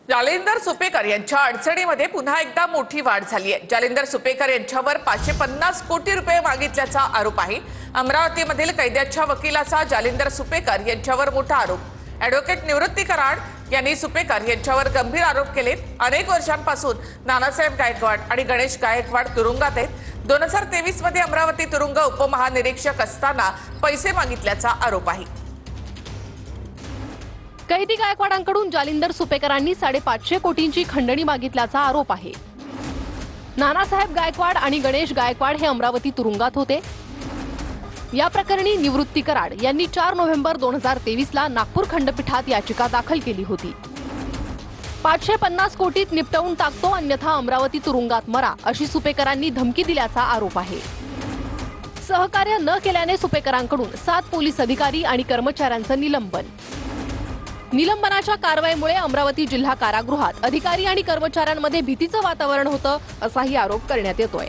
जालिंदर सुपेकर यांच्या अडचणीमध्ये पुन्हा एकदा मोठी वाढ झाली आहे। जालिंदर सुपेकर यांच्यावर 550 कोटी रुपये मागितल्याचा आरोप आहे। अमरावतीमधील कैद्याच्या वकिलाचा जालिंदर सुपेकर यांच्यावर मोठा आरोप। ॲडव्होकेट निवृत्ती कराड यांनी सुपेकर यांच्यावर गंभीर आरोप केले। अनेक वर्षांपासून नानासाहेब गायकवाड आणि गणेश गायकवाड तुरुंगात आहेत। 2023 मध्ये अमरावती तुरुंग उपमहानिरीक्षक असताना पैसे मागितल्याचा आरोप आहे। कैदी गायकवाडांकडून जालिंदर सुपेकरांनी 550 कोटींची खंडणी मागितल्याचा आरोप आहे। नानासाहेब गायकवाड आणि गणेश गायकवाड हे अमरावती तुरुंगात होते। या प्रकरणी निवृत्ती कराड यांनी 4 नोव्हेंबर 2023 ला नागपूर खंडपीठात याचिका दाखल केली होती। 550 कोटीत निपटवून टाकतो अन्यथा अमरावती तुरुंगात मरा अशी सुपेकरांनी धमकी दिल्याचा आरोप आहे। सहकार्य न केल्याने सुपेकरांकडून 7 पोलीस अधिकारी आणि कर्मचाऱ्यांचं निलंबनाच्या कारवाईमुळे अमरावती जिल्हा कारागृहात अधिकारी आणि कर्मचाऱ्यांमध्ये भीतीचं वातावरण होतं असाही आरोप करण्यात येतोय।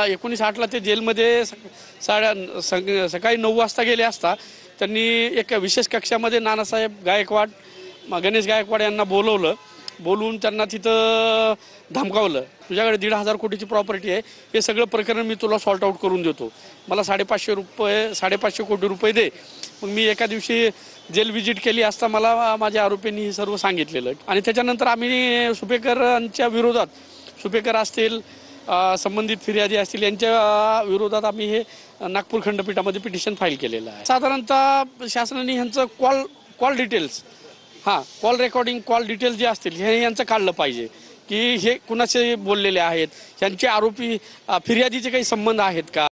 1960 ला ते जेलमध्ये सकाळी 9 वाजता गेले असता त्यांनी एक विशेष कक्षामध्ये नानासाहेब गायकवाड गणेश गायकवाड यांना बोलवून त्यांना तिथं धमकावलं। तुझ्याकडे 1,500 कोटीची प्रॉपर्टी आहे, हे सगळं प्रकरण मी तुला सॉर्ट आउट करून देतो, मला 550 कोटी रुपये दे। मग मी एका दिवशी जेल व्हिजिट केली असता मला माझ्या आरोपींनी हे सर्व सांगितलेलं आणि त्याच्यानंतर आम्ही सुपेकरांच्या विरोधात, सुपेकर असतील संबंधित फिर्यादी असतील यांच्या विरोधात आम्ही हे नागपूर खंडपीठामध्ये पिटिशन फाईल केलेलं आहे। साधारणतः शासनाने यांचं call details call recording call details जे असतील हे यांचं काढलं पाहिजे की हे कुणाचे बोललेले आहेत, यांचे आरोपी फिर्यादीचे काही संबंध आहेत का।